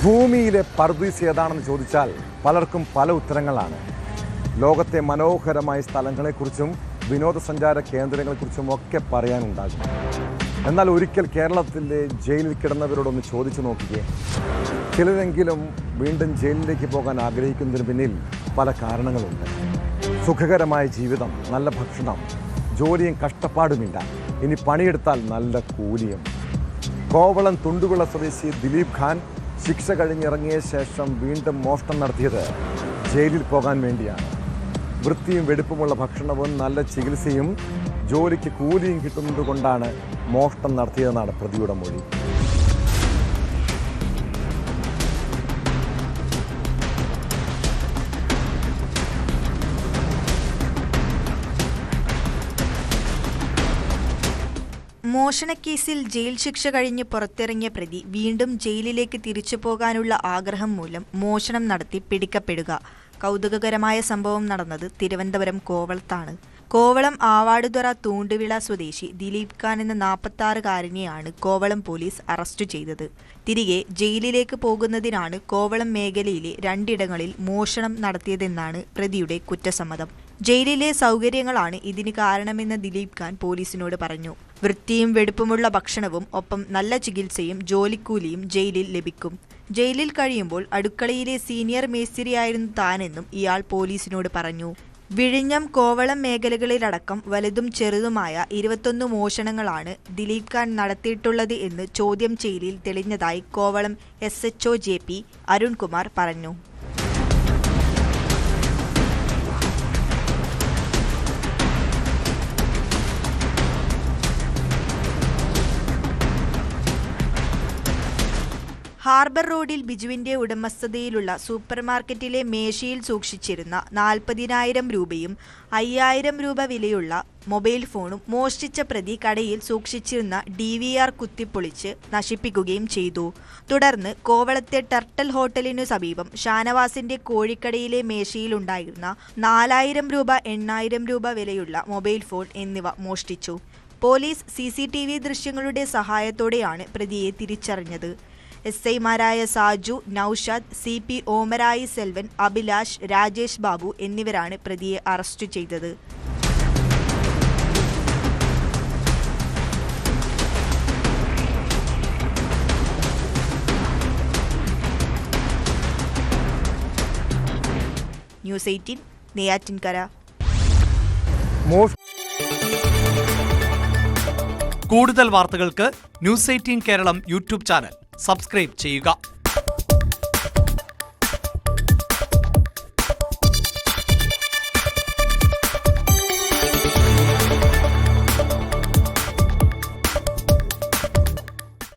ഭൂമിയിലെ പർദീസ് ഏതാണെന്ന് ചോദിച്ചാൽ പലർക്കും പല ഉത്തരങ്ങളാണ്. ലോകത്തെ മനോഹരമായ സ്ഥലങ്ങളെക്കുറിച്ചും വിനോദസഞ്ചാര കേന്ദ്രങ്ങളെക്കുറിച്ചും ഒക്കെ പറയാനുണ്ടാകും. എന്നാൽ ഒരിക്കൽ കേരളത്തിലെ ജയിലിൽ കിടന്നവരോടൊന്ന് ചോദിച്ചു നോക്കിയേ. ചിലരെങ്കിലും വീണ്ടും ജയിലിലേക്ക് പോകാൻ ആഗ്രഹിക്കുന്നതിന് പിന്നിൽ പല കാരണങ്ങളുണ്ട്. സുഖകരമായ ജീവിതം, നല്ല ഭക്ഷണം, ജോലിയും കഷ്ടപ്പാടുമില്ല. ഇനി പണിയെടുത്താൽ നല്ല കൂലിയും. കോവളം തുണ്ടുവിള സ്വദേശി ദിലീപ് ഖാൻ ശിക്ഷ കഴിഞ്ഞിറങ്ങിയ ശേഷം വീണ്ടും മോഷണം നടത്തിയത് ജയിലിൽ പോകാൻ വേണ്ടിയാണ്. വൃത്തിയും വെടുപ്പുമുള്ള ഭക്ഷണവും നല്ല ചികിത്സയും ജോലിക്ക് കൂലിയും കിട്ടുന്നത് കൊണ്ടാണ് മോഷണം നടത്തിയതെന്നാണ് പ്രതിയുടെ മൊഴി. മോഷണക്കേസിൽ ജയിൽ ശിക്ഷ കഴിഞ്ഞ് പുറത്തിറങ്ങിയ പ്രതി വീണ്ടും ജയിലിലേക്ക് തിരിച്ചു പോകാനുള്ള ആഗ്രഹം മൂലം മോഷണം നടത്തി പിടിക്കപ്പെടുക. കൗതുകകരമായ സംഭവം നടന്നത് തിരുവനന്തപുരം കോവളത്താണ്. കോവളം ആവാടുതുറ തൂണ്ടുവിള സ്വദേശി ദിലീപ് ഖാൻ എന്ന 46-കാരനെയാണ് കോവളം പോലീസ് അറസ്റ്റ് ചെയ്തത്. തിരികെ ജയിലിലേക്ക് പോകുന്നതിനാണ് കോവളം മേഖലയിലെ 2 ഇടങ്ങളിൽ മോഷണം നടത്തിയതെന്നാണ് പ്രതിയുടെ കുറ്റസമ്മതം. ജയിലിലെ സൗകര്യങ്ങളാണ് ഇതിന് കാരണമെന്ന് ദിലീപ് ഖാൻ പോലീസിനോട് പറഞ്ഞു. വൃത്തിയും വെടുപ്പുമുള്ള ഭക്ഷണവും ഒപ്പം നല്ല ചികിത്സയും ജോലിക്കൂലിയും ജയിലിൽ ലഭിക്കും. ജയിലിൽ കഴിയുമ്പോൾ അടുക്കളയിലെ സീനിയർ മേസ്തിരിയായിരുന്നു താനെന്നും ഇയാൾ പോലീസിനോട് പറഞ്ഞു. വിഴിഞ്ഞം, കോവളം മേഖലകളിലടക്കം വലുതും ചെറുതുമായ 21 മോഷണങ്ങളാണ് ദിലീപ് ഖാൻ നടത്തിയിട്ടുള്ളത് എന്ന് ചോദ്യം ചെയ്യലിൽ തെളിഞ്ഞതായി കോവളം SHO JP അരുൺകുമാർ പറഞ്ഞു. ഹാർബർ റോഡിൽ ബിജുവിന്റെ ഉടമസ്ഥതയിലുള്ള സൂപ്പർമാർക്കറ്റിലെ മേശയിൽ സൂക്ഷിച്ചിരുന്ന 40,000 രൂപയും 5,000 രൂപ വിലയുള്ള മൊബൈൽ ഫോണും മോഷ്ടിച്ച പ്രതി കടയിൽ സൂക്ഷിച്ചിരുന്ന DVR കുത്തിപ്പൊളിച്ച് നശിപ്പിക്കുകയും ചെയ്തു. തുടർന്ന് കോവളത്തെ ടർട്ടൽ ഹോട്ടലിനു സമീപം ഷാനവാസിന്റെ കോഴിക്കടയിലെ മേശയിലുണ്ടായിരുന്ന 4,000 രൂപ, 8,000 രൂപ വിലയുള്ള മൊബൈൽ ഫോൺ എന്നിവ മോഷ്ടിച്ചു. പോലീസ് CCTV ദൃശ്യങ്ങളുടെ സഹായത്തോടെയാണ് പ്രതിയെ തിരിച്ചറിഞ്ഞത്. SI-മാരായ സാജു, നൌഷാദ്, CP ഓമരായി സെൽവൻ, അഭിലാഷ്, രാജേഷ് ബാബു എന്നിവരാണ് പ്രതിയെ അറസ്റ്റ് ചെയ്തത്. ന്യൂസ് 18 നെയ്യാറ്റിൻകര. കൂടുതൽ വാർത്തകൾക്ക് news 18 Keralam YouTube channel subscribe ചെയ്യുക.